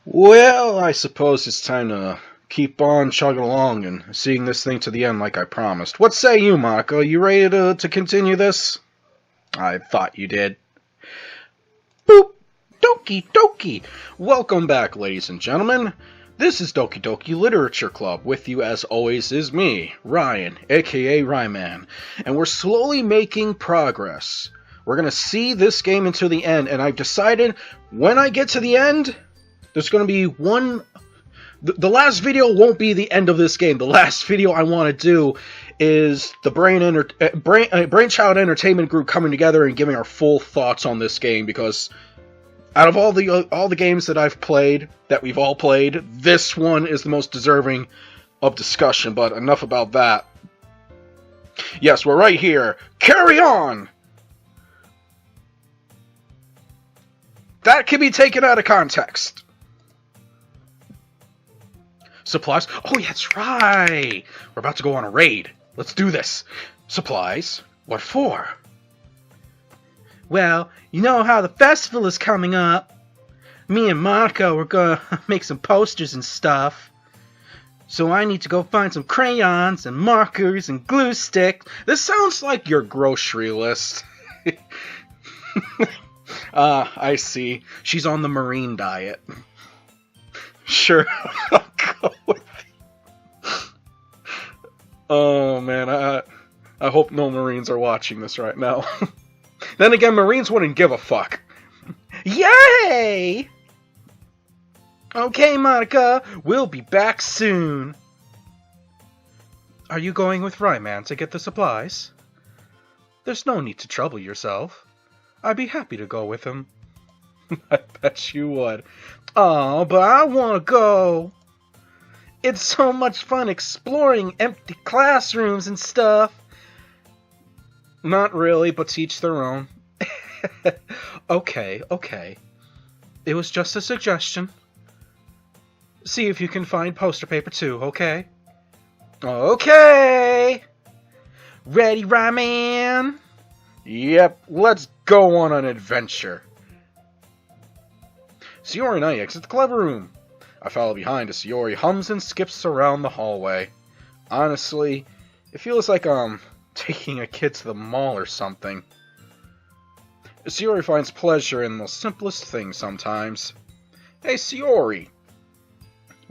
Well, I suppose it's time to keep on chugging along and seeing this thing to the end like I promised. What say you, Monica? You ready to continue this? I thought you did. Boop! Doki Doki! Welcome back, ladies and gentlemen. This is Doki Doki Literature Club. With you, as always, is me, Ryan, aka Ryman. And we're slowly making progress. We're going to see this game into the end, and I've decided when I get to the end, there's going to be one... The last video won't be the end of this game. The last video I want to do is the Brainchild Entertainment Group coming together and giving our full thoughts on this game, because out of all the games that I've played, that we've all played, this one is the most deserving of discussion, but enough about that. Yes, we're right here. Carry on! That can be taken out of context. Supplies? Oh, yeah, that's right! We're about to go on a raid. Let's do this. Supplies? What for? Well, you know how the festival is coming up. Me and Monica were gonna make some posters and stuff. So I need to go find some crayons and markers and glue sticks. This sounds like your grocery list. I see. She's on the marine diet. Sure, I'll go with you. Oh, man, I hope no Marines are watching this right now. Then again, Marines wouldn't give a fuck. Yay! Okay, Monica, we'll be back soon. Are you going with Ryman to get the supplies? There's no need to trouble yourself. I'd be happy to go with him. I bet you would. Oh, but I want to go. It's so much fun exploring empty classrooms and stuff. Not really, but to each their own. Okay. It was just a suggestion. See if you can find poster paper too, okay? Okay! Ready, Ryman? Yep, let's go on an adventure. Sayori and I exit the club room. I follow behind as Sayori hums and skips around the hallway. Honestly, it feels like I'm taking a kid to the mall or something. Sayori finds pleasure in the simplest things sometimes. Hey, Sayori!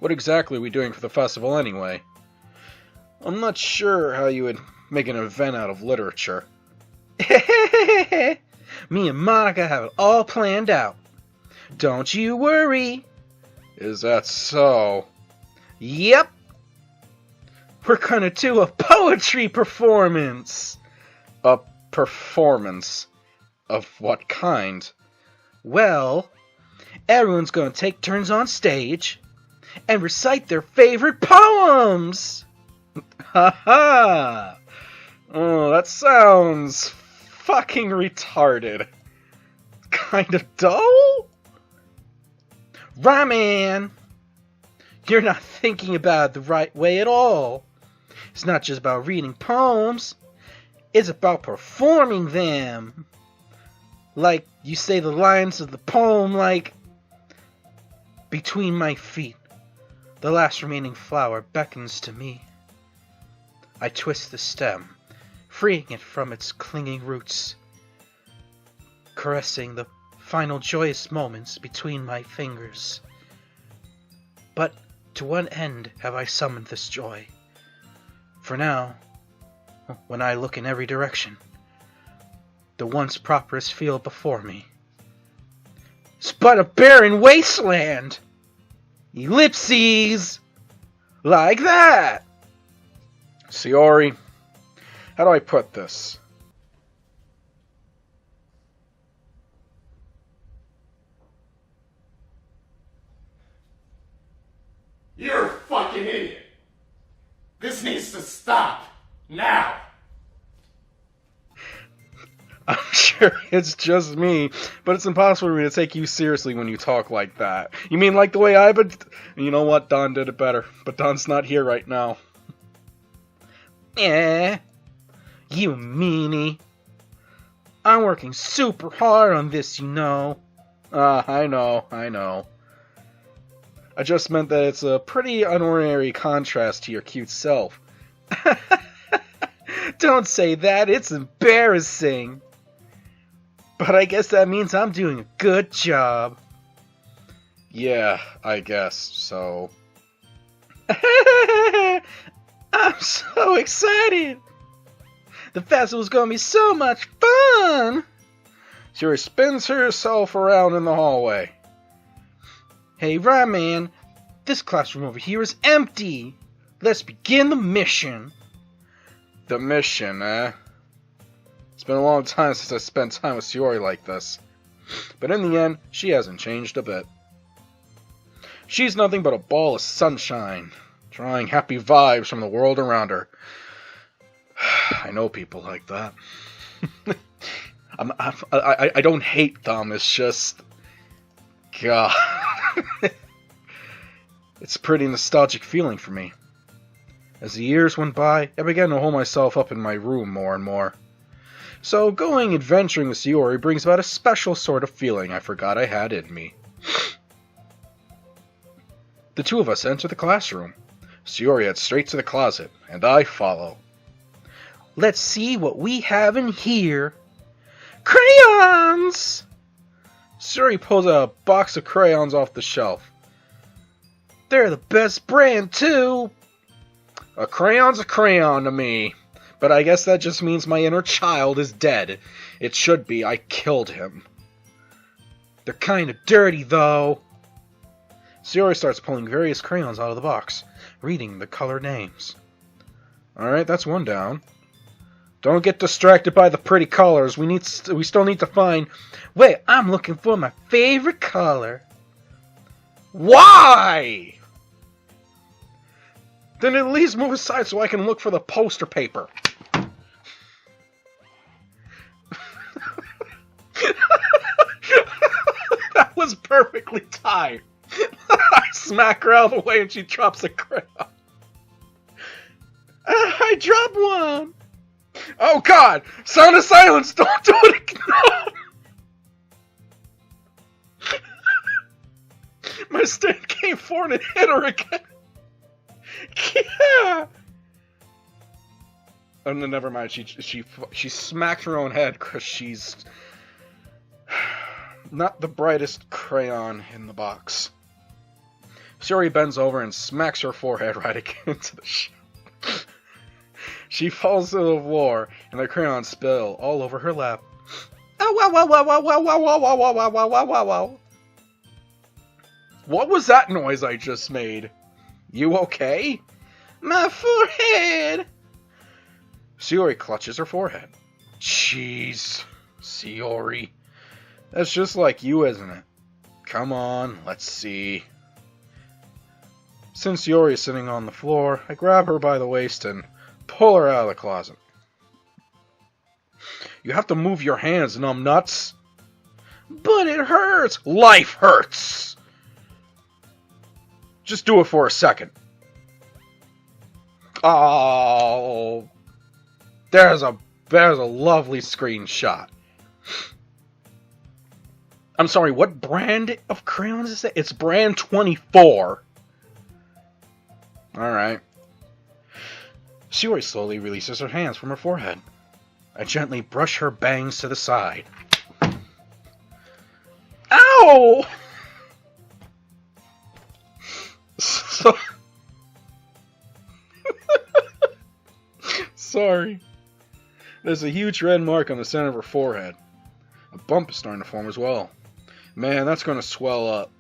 What exactly are we doing for the festival anyway? I'm not sure how you would make an event out of literature. Me and Monica have it all planned out. Don't you worry. Is that so? Yep. We're gonna do a poetry performance. A performance? Of what kind? Well, everyone's gonna take turns on stage and recite their favorite poems. Ha ha! Oh, that sounds fucking retarded. Kind of dull? Ryman, you're not thinking about it the right way at all. It's not just about reading poems. It's about performing them. Like, you say the lines of the poem like, between my feet, the last remaining flower beckons to me. I twist the stem, freeing it from its clinging roots, caressing the final joyous moments between my fingers. But to what end have I summoned this joy? For now, when I look in every direction, the once prosperous field before me is but a barren wasteland. Ellipses! Like that! Sayori, how do I put this? You're a fucking idiot. This needs to stop. Now. I'm sure it's just me, but it's impossible for me to take you seriously when you talk like that. You mean like the way I've been... You know what? Don did it better, but Don's not here right now. Eh, you meanie. I'm working super hard on this, you know. I know. I just meant that it's a pretty unordinary contrast to your cute self. Don't say that, it's embarrassing. But I guess that means I'm doing a good job. Yeah, I guess so. I'm so excited. The festival's gonna be so much fun. She spins herself around in the hallway. Hey, Rayman, this classroom over here is empty. Let's begin the mission. The mission, eh? It's been a long time since I spent time with Shiori like this. But in the end, she hasn't changed a bit. She's nothing but a ball of sunshine, drawing happy vibes from the world around her. I know people like that. I don't hate them, it's just... God. It's a pretty nostalgic feeling for me. As the years went by, I began to hold myself up in my room more and more. So going adventuring with Shiori brings about a special sort of feeling I forgot I had in me. The two of us enter the classroom. Shiori heads straight to the closet, and I follow. Let's see what we have in here. Crayons! Shiori pulls a box of crayons off the shelf. They're the best brand, too. A crayon's a crayon to me. But I guess that just means my inner child is dead. It should be. I killed him. They're kind of dirty, though. Shiori starts pulling various crayons out of the box, reading the color names. Alright, that's one down. Don't get distracted by the pretty colors. We still need to find... Wait, I'm looking for my favorite color. Why? Then at least move aside so I can look for the poster paper. That was perfectly timed. I smack her out of the way and she drops a crayon. I dropped one. Oh God! Sound of silence! Don't do it again! My stand came forward and hit her again. Yeah. Oh no, never mind. She smacked her own head because she's not the brightest crayon in the box. Shiori bends over and smacks her forehead right against the shelf. She falls to the floor and the crayons spill all over her lap. Ow, ow, ow, ow, ow, ow, ow, ow, ow, ow, ow, ow, ow, ow. What was that noise I just made? You okay? My forehead! Shiori clutches her forehead. Jeez, Shiori. That's just like you, isn't it? Come on, let's see. Since Shiori is sitting on the floor, I grab her by the waist and pull her out of the closet. You have to move your hands, numbnuts. But it hurts! Life hurts! Just do it for a second. Oh, there's a lovely screenshot. I'm sorry, what brand of crayons is that? It's brand 24. Alright. Shiori slowly releases her hands from her forehead. I gently brush her bangs to the side. Ow! So... Sorry. There's a huge red mark on the center of her forehead. A bump is starting to form as well. Man, that's going to swell up.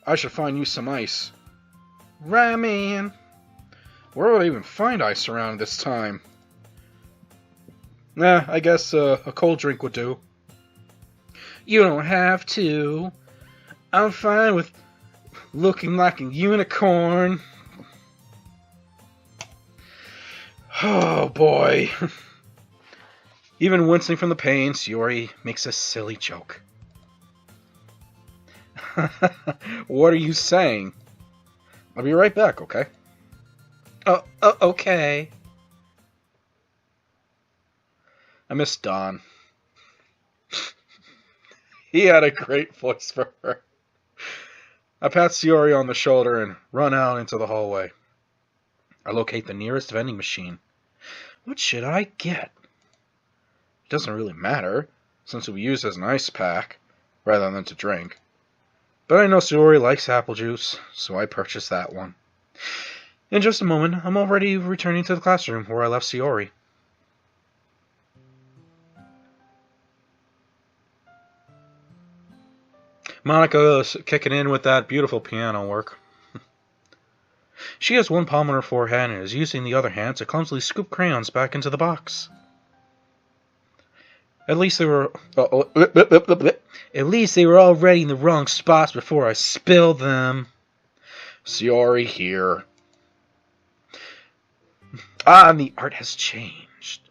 I should find you some ice. Ramen! Where would I even find ice around this time? Nah, I guess a cold drink would do. You don't have to. I'm fine with looking like a unicorn. Oh boy. Even wincing from the pain, Shiori makes a silly joke. What are you saying? I'll be right back, okay? Okay. I miss Don. He had a great voice for her. I pat Sayori on the shoulder and run out into the hallway. I locate the nearest vending machine. What should I get? It doesn't really matter, since it will be used as an ice pack, rather than to drink. But I know Sayori likes apple juice, so I purchase that one. In just a moment, I'm already returning to the classroom where I left Sayori. Monica is kicking in with that beautiful piano work. She has one palm on her forehead and is using the other hand to clumsily scoop crayons back into the box. At least they were already in the wrong spots before I spilled them. Sayori here. And the art has changed.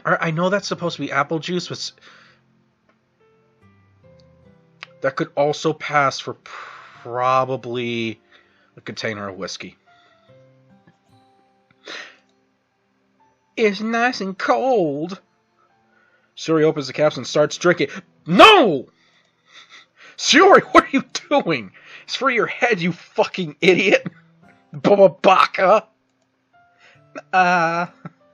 I know that's supposed to be apple juice, but that could also pass for probably a container of whiskey. It's nice and cold. Sayori opens the caps and starts drinking. No! Sayori, what are you doing? It's for your head, you fucking idiot. Baka.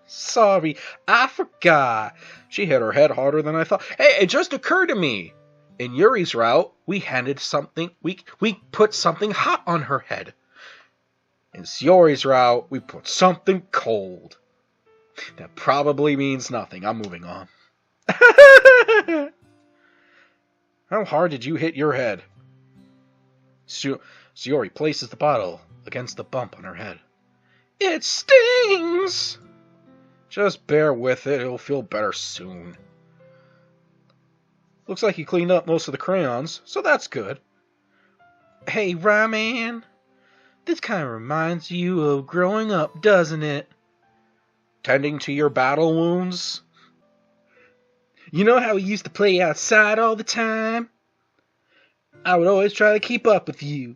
Sorry, I forgot. She hit her head harder than I thought. Hey, it just occurred to me. In Yuri's route, we put something hot on her head. In Sayori's route, we put something cold. That probably means nothing. I'm moving on. How hard did you hit your head? Sayori places the bottle against the bump on her head. It stings! Just bear with it. It'll feel better soon. Looks like you cleaned up most of the crayons, so that's good. Hey, Ryman. This kind of reminds you of growing up, doesn't it? Tending to your battle wounds? You know how we used to play outside all the time? I would always try to keep up with you.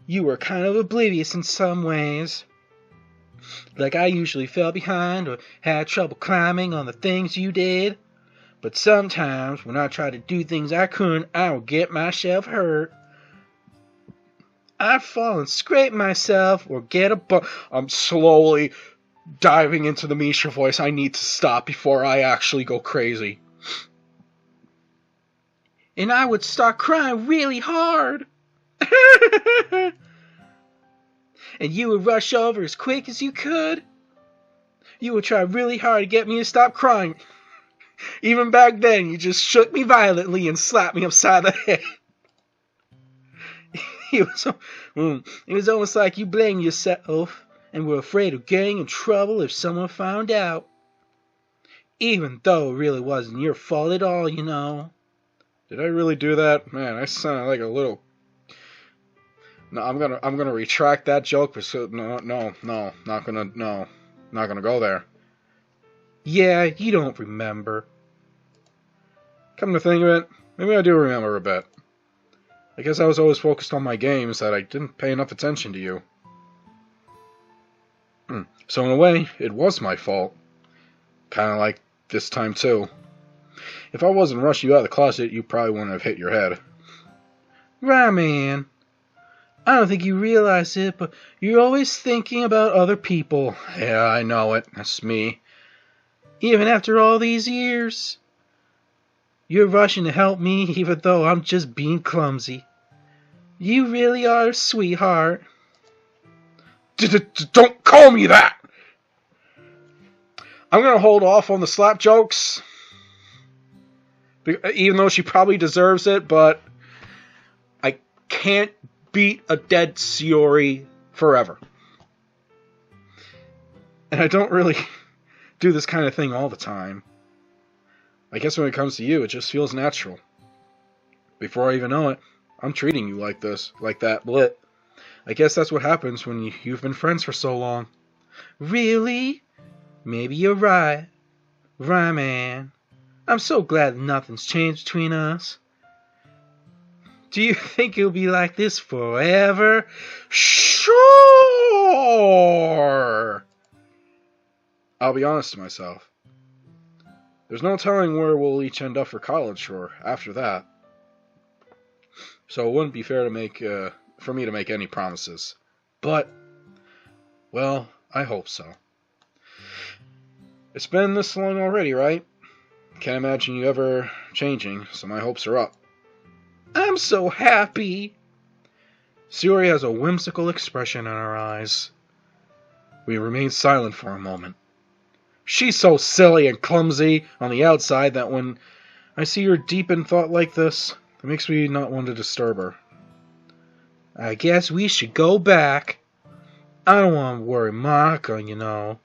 You were kind of oblivious in some ways. Like I usually fell behind or had trouble climbing on the things you did. But sometimes when I tried to do things I couldn't, I would get myself hurt. I'd fall and scrape myself or get a bump. I'm slowly diving into the Misha voice. I need to stop before I actually go crazy. And I would start crying really hard. And you would rush over as quick as you could. You would try really hard to get me to stop crying. Even back then, you just shook me violently and slapped me upside the head. It was almost like you blamed yourself and were afraid of getting in trouble if someone found out. Even though it really wasn't your fault at all, you know. Did I really do that? Man, I sounded like a little... No, I'm gonna retract that joke. Not gonna go there. Yeah, you don't remember. Come to think of it, maybe I do remember a bit. I guess I was always focused on my games that I didn't pay enough attention to you. So in a way, it was my fault. Kinda like this time too. If I wasn't rushing you out of the closet, you probably wouldn't have hit your head. Right, man. I don't think you realize it, but you're always thinking about other people. Yeah, I know it. That's me. Even after all these years. You're rushing to help me even though I'm just being clumsy. You really are a sweetheart. Don't call me that! I'm going to hold off on the slap jokes. Even though she probably deserves it, but I can't beat a dead Sayori forever. And I don't really do this kind of thing all the time. I guess when it comes to you, it just feels natural. Before I even know it, I'm treating you like this, like that, blit. I guess that's what happens when you've been friends for so long. Really? Maybe you're right. Right, man. I'm so glad nothing's changed between us. Do you think it'll be like this forever? Sure! I'll be honest to myself. There's no telling where we'll each end up for college or after that. So it wouldn't be fair to for me to make any promises. But, well, I hope so. It's been this long already, right? Can't imagine you ever changing, so my hopes are up. I'm so happy! Sayori has a whimsical expression in her eyes. We remain silent for a moment. She's so silly and clumsy on the outside that when I see her deep in thought like this, it makes me not want to disturb her. I guess we should go back. I don't want to worry Maka, you know.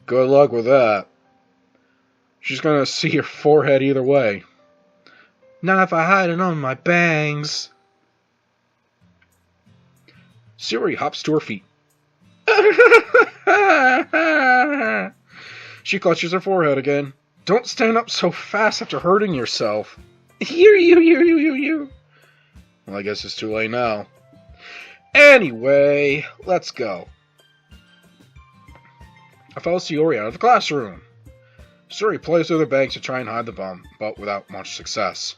Good luck with that. She's gonna see your forehead either way. Not if I hide it on my bangs. Sayori hops to her feet. She clutches her forehead again. Don't stand up so fast after hurting yourself. You. Well, I guess it's too late now. Anyway, let's go. I follow Sayori out of the classroom. Sayori plays through the banks to try and hide the bomb, but without much success.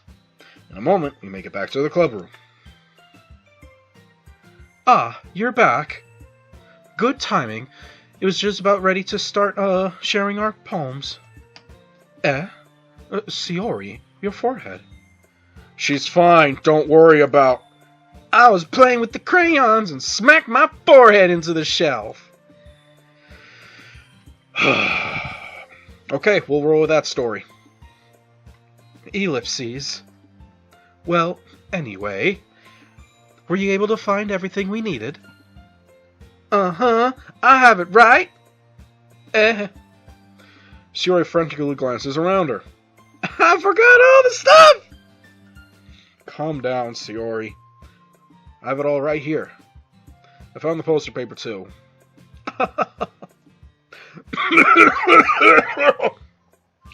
In a moment, we make it back to the club room. Ah, you're back. Good timing. It was just about ready to start, sharing our poems. Sayori, your forehead. She's fine, don't worry about... I was playing with the crayons and smacked my forehead into the shelf. Okay, we'll roll with that story. Ellipses. Well, anyway, were you able to find everything we needed? Uh-huh, I have it right. Sayori frantically glances around her. I forgot all the stuff! Calm down, Sayori. I have it all right here. I found the poster paper, too.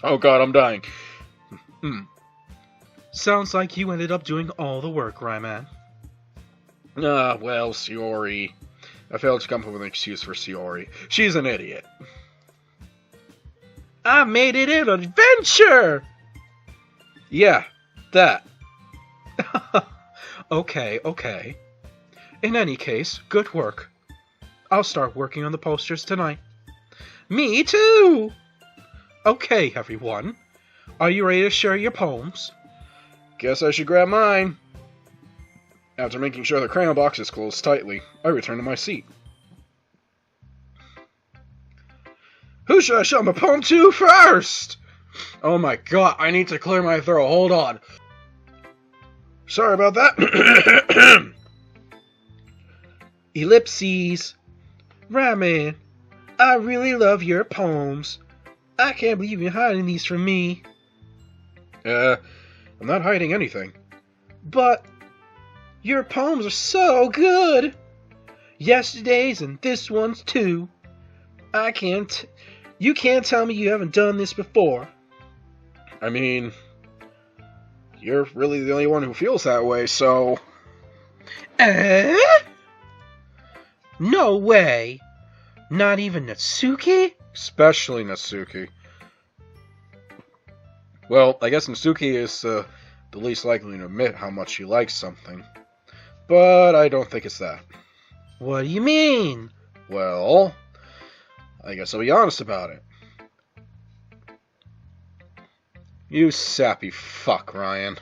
Oh god, I'm dying. Sounds like you ended up doing all the work, Ryman. Well, Sayori. I failed to come up with an excuse for Sayori. She's an idiot. I made it an adventure! Yeah, that. Okay. In any case, good work. I'll start working on the posters tonight. Me too! Okay, everyone. Are you ready to share your poems? Guess I should grab mine. After making sure the crayon box is closed tightly, I return to my seat. Who should I show my poem to first? Oh my god, I need to clear my throat. Hold on. Sorry about that. Ellipses. Ramen, I really love your poems. I can't believe you're hiding these from me. I'm not hiding anything. But your poems are so good. Yesterday's and this one's too. You can't tell me you haven't done this before. I mean, you're really the only one who feels that way, so... No way! Not even Natsuki? Especially Natsuki. Well, I guess Natsuki is the least likely to admit how much she likes something. But I don't think it's that. What do you mean? Well, I guess I'll be honest about it. You sappy fuck, Ryan.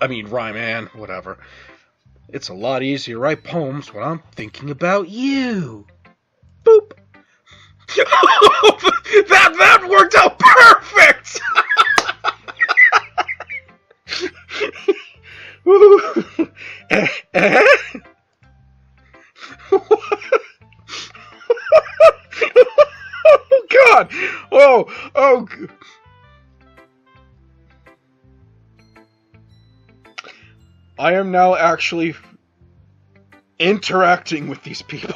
I mean, Ryman, whatever. It's a lot easier to write poems when I'm thinking about you. Boop. that worked out perfect! Oh god! Oh! I am now actually interacting with these people.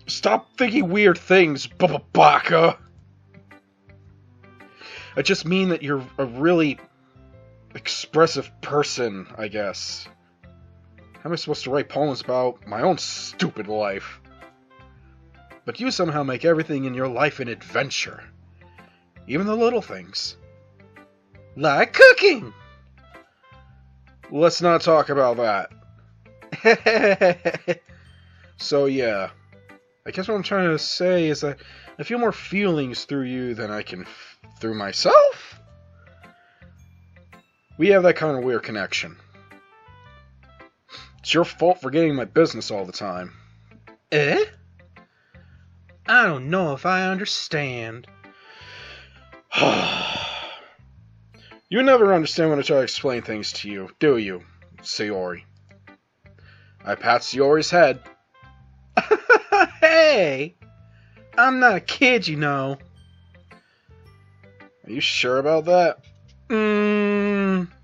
Stop thinking weird things, Baka. I just mean that you're a really expressive person, I guess. How am I supposed to write poems about my own stupid life? But you somehow make everything in your life an adventure. Even the little things. Like cooking! Let's not talk about that. So yeah, I guess what I'm trying to say is that I feel more feelings through you than I can through myself? We have that kind of weird connection. It's your fault for getting my business all the time. Eh? I don't know if I understand. You never understand when I try to explain things to you, do you, Sayori? I pat Sayori's head. Hey! I'm not a kid, you know. Are you sure about that?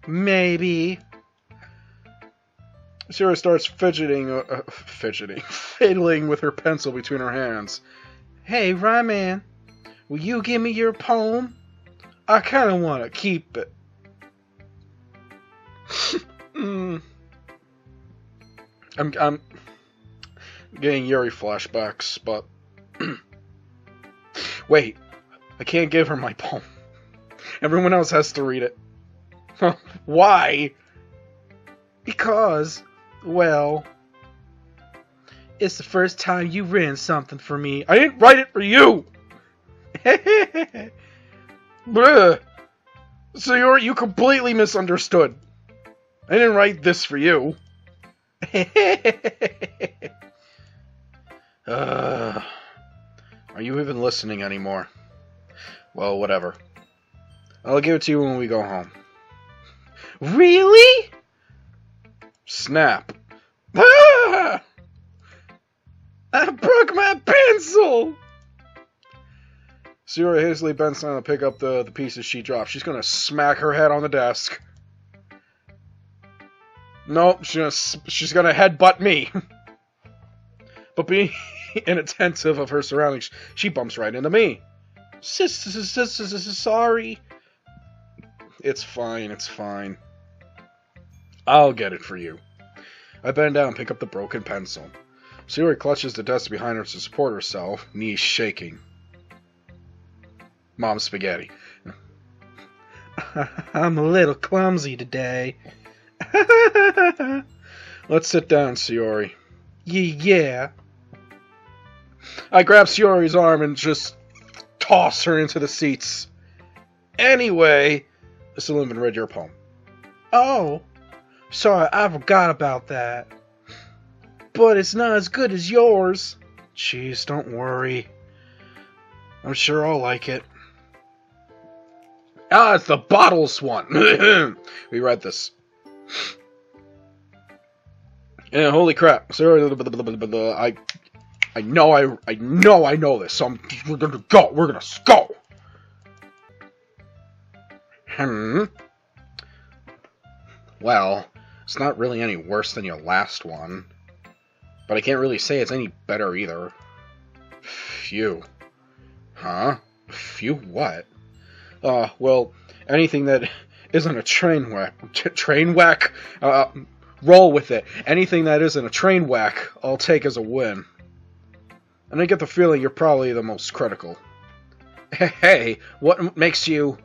Maybe. Sayori starts fiddling with her pencil between her hands. Hey, Ryman, will you give me your poem? I kind of want to keep it. I'm getting Yuri flashbacks, but wait, I can't give her my poem. Everyone else has to read it. Why? Because, well, it's the first time you've written something for me. I didn't write it for you! Bruh. So you completely misunderstood. I didn't write this for you. Are you even listening anymore? Well, whatever. I'll give it to you when we go home. Really? Snap. Ah! I broke my pencil! Sayori hastily bends down to pick up the pieces she dropped. She's gonna smack her head on the desk. Nope, she's gonna headbutt me. But being inattentive of her surroundings, she bumps right into me. Sorry. It's fine, it's fine. I'll get it for you. I bend down and pick up the broken pencil. Sayori clutches the desk behind her to support herself, knees shaking. Mom spaghetti. I'm a little clumsy today. Let's sit down, Sayori. Yeah. I grab Sayori's arm and just toss her into the seats. Anyway, I still haven't read your poem. Oh, sorry, I forgot about that. But it's not as good as yours. Jeez, don't worry. I'm sure I'll like it. Ah, it's the bottles one. We read this. Yeah, holy crap. Sorry, I know I know this. So we're gonna go. We're gonna go. Well, it's not really any worse than your last one. But I can't really say it's any better either. Phew. Huh? Phew what? Well, anything that isn't a train whack, roll with it. Anything that isn't a train whack, I'll take as a win. And I get the feeling you're probably the most critical. Hey, what makes you...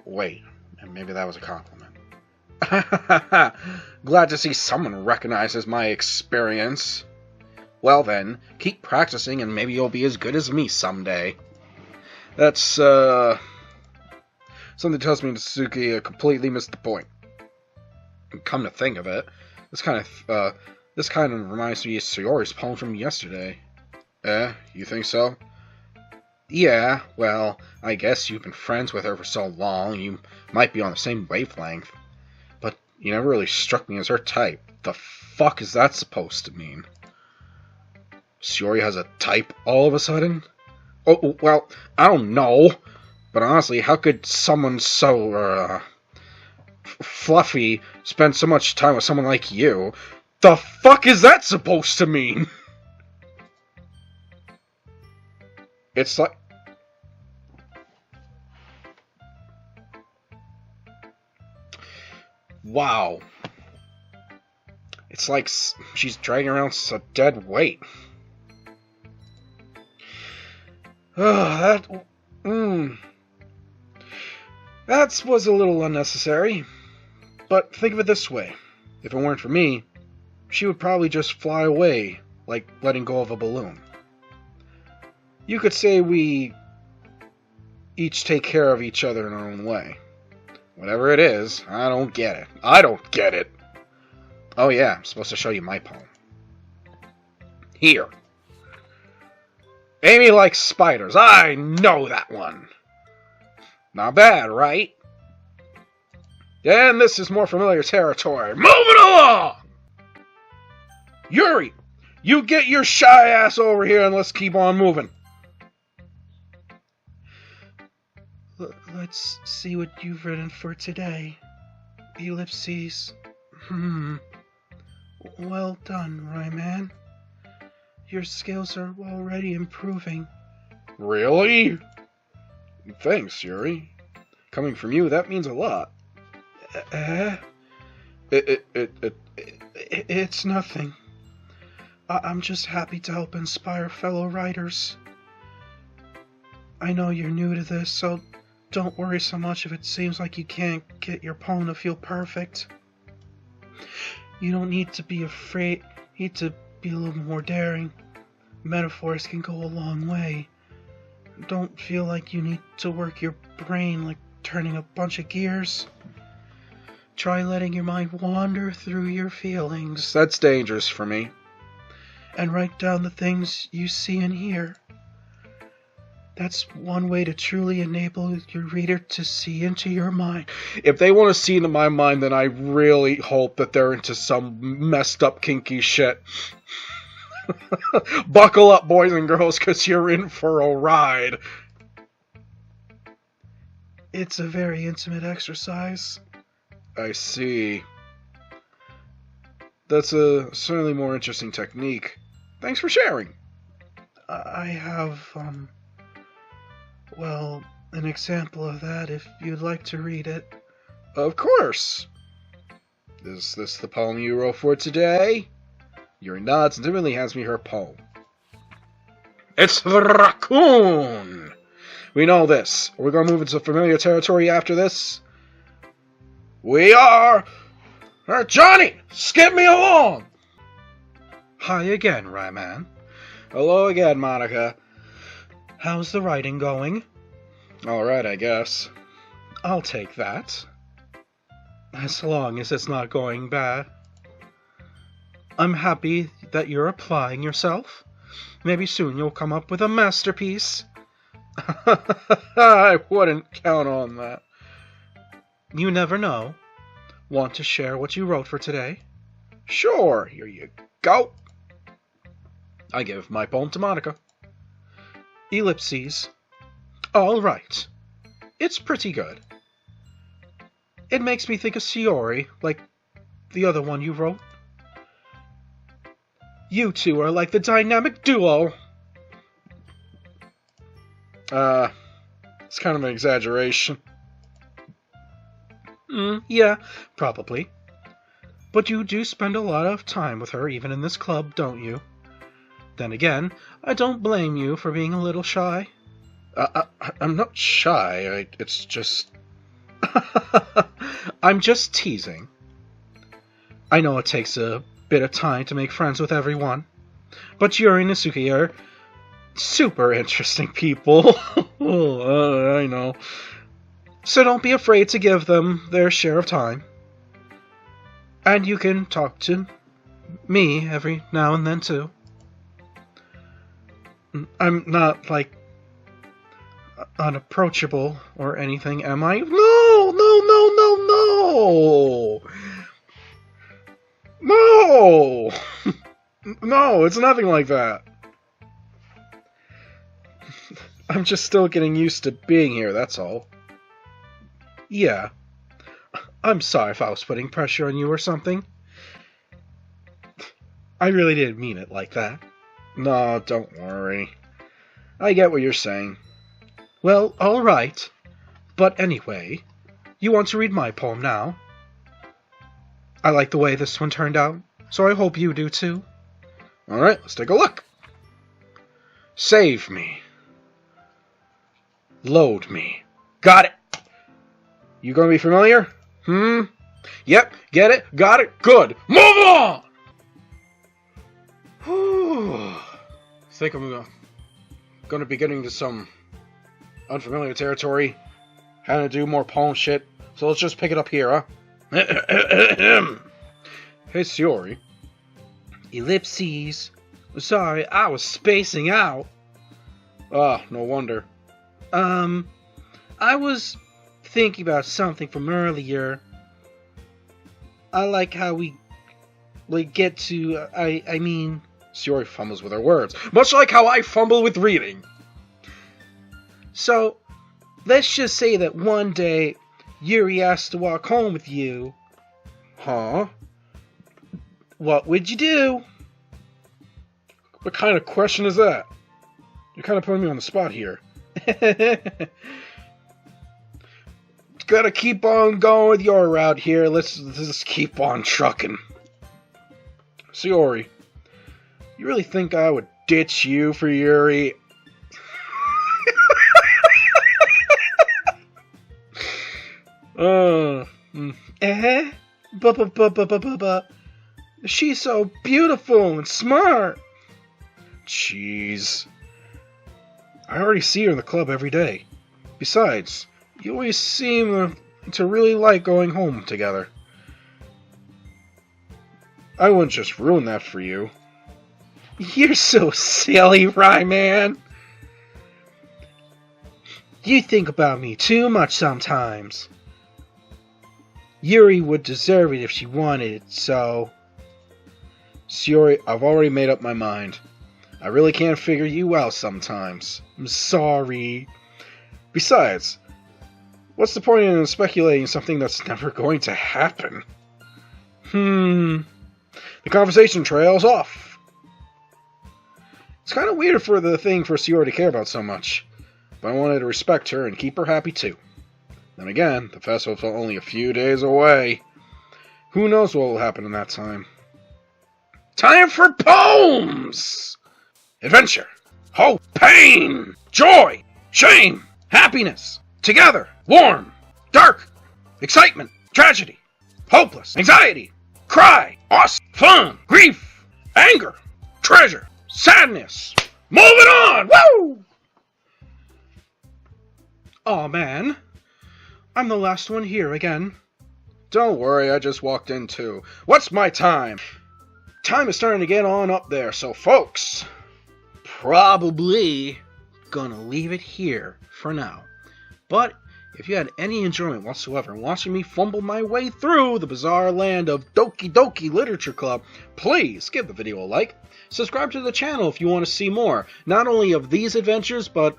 Wait, maybe that was a compliment. Glad to see someone recognizes my experience. Well then, keep practicing and maybe you'll be as good as me someday. That's, something tells me Natsuki completely missed the point. Come to think of it, this kind of reminds me of Sayori's poem from yesterday. You think so? Yeah, well, I guess you've been friends with her for so long, you might be on the same wavelength. But you never really struck me as her type. The fuck is that supposed to mean? Sayori has a type all of a sudden? Oh, well, I don't know. But honestly, how could someone so, fluffy spend so much time with someone like you? The fuck is that supposed to mean? It's like... Wow. It's like she's dragging around a dead weight. That... That was a little unnecessary. But think of it this way. If it weren't for me, she would probably just fly away, like letting go of a balloon. You could say we each take care of each other in our own way. Whatever it is, I don't get it. I don't get it. Oh yeah, I'm supposed to show you my poem. Here. Amy likes spiders. I know that one. Not bad, right? And this is more familiar territory. Moving along! Yuri, you get your shy ass over here and let's keep on moving. Let's see what you've written for today. Ellipses. Well done, Ryman. Your skills are already improving. Really? Thanks, Yuri. Coming from you, that means a lot. It's nothing. I'm just happy to help inspire fellow writers. I know you're new to this, so don't worry so much if it seems like you can't get your poem to feel perfect. You don't need to be afraid. You need to be a little more daring. Metaphors can go a long way. Don't feel like you need to work your brain like turning a bunch of gears. Try letting your mind wander through your feelings. That's dangerous for me. And write down the things you see and hear. That's one way to truly enable your reader to see into your mind. If they want to see into my mind, then I really hope that they're into some messed up kinky shit. Buckle up, boys and girls, because you're in for a ride. It's a very intimate exercise. I see. That's a certainly more interesting technique. Thanks for sharing. I have, well, an example of that if you'd like to read it. Of course. Is this the poem you wrote for today? Yuri nods and timidly hands me her poem. It's the raccoon! We know this. Are we going to move into familiar territory after this? We are! Johnny, skip me along! Hi again, Ryman. Hello again, Monica. How's the writing going? Alright, I guess. I'll take that. As long as it's not going bad. I'm happy that you're applying yourself. Maybe soon you'll come up with a masterpiece. I wouldn't count on that. You never know. Want to share what you wrote for today? Sure, here you go. I give my poem to Monica. Ellipses. All right. It's pretty good. It makes me think of Shiori, like the other one you wrote. You two are like the dynamic duo. It's kind of an exaggeration. Yeah, probably. But you do spend a lot of time with her even in this club, don't you? Then again, I don't blame you for being a little shy. I'm not shy, it's just... I'm just teasing. I know it takes a bit of time to make friends with everyone, but Yuri and Nasuki are super interesting people. I know. So don't be afraid to give them their share of time. And you can talk to me every now and then, too. I'm not, like, unapproachable or anything, am I? No! No! No, it's nothing like that. I'm just still getting used to being here, that's all. Yeah. I'm sorry if I was putting pressure on you or something. I really didn't mean it like that. No, don't worry. I get what you're saying. Well, all right. But anyway, you want to read my poem now? I like the way this one turned out, so I hope you do too. Alright, let's take a look. Save me. Load me. Got it. You gonna be familiar? Yep, get it? Got it? Good. Move on! Whew. Think I'm gonna be getting to some unfamiliar territory. Having to do more poem shit. So let's just pick it up here, huh? Hey, Siori. Ellipses. Sorry, I was spacing out. Ah, no wonder. I was thinking about something from earlier. I like how we get to, I mean... Siori fumbles with her words, much like how I fumble with reading. So, let's just say that one day, Yuri asked to walk home with you. Huh? What would you do? What kind of question is that? You're kind of putting me on the spot here. Gotta keep on going with your route here. Let's just keep on trucking. Siori, you really think I would ditch you for Yuri? She's so beautiful and smart. Jeez. I already see her in the club every day. Besides, you always seem to really like going home together. I wouldn't just ruin that for you. You're so silly, Ryman. You think about me too much sometimes. Yuri would deserve it if she wanted it, so... Siori, I've already made up my mind. I really can't figure you out sometimes. I'm sorry. Besides, what's the point in speculating something that's never going to happen? The conversation trails off. It's kind of weird for Siori to care about so much, but I wanted to respect her and keep her happy too. Then again, the festival's only a few days away. Who knows what will happen in that time? Time for poems! Adventure, hope, pain, joy, shame, happiness, together, warm, dark, excitement, tragedy, hopeless, anxiety, cry, awesome, fun, grief, anger, treasure, sadness. Moving on! Woo! Aw, man. I'm the last one here again. Don't worry, I just walked in too. What's my time? Time is starting to get on up there, so folks, probably gonna leave it here for now. But if you had any enjoyment whatsoever watching me fumble my way through the bizarre land of Doki Doki Literature Club, please give the video a like. Subscribe to the channel if you want to see more, not only of these adventures, but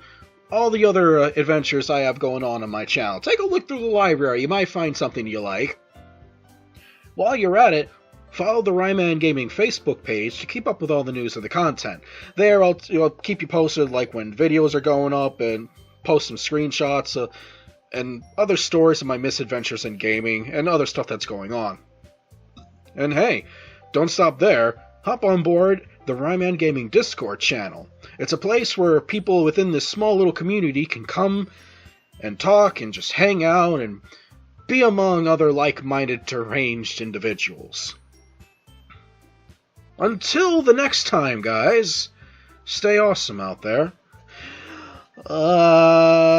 all the other adventures I have going on my channel. Take a look through the library, you might find something you like. While you're at it, follow the Ryman Gaming Facebook page to keep up with all the news of the content. There I'll keep you posted like when videos are going up and post some screenshots and other stories of my misadventures in gaming and other stuff that's going on. And hey, don't stop there. Hop on board the Ryman Gaming Discord channel. It's a place where people within this small little community can come and talk and just hang out and be among other like-minded, deranged individuals. Until the next time, guys, stay awesome out there. Adios.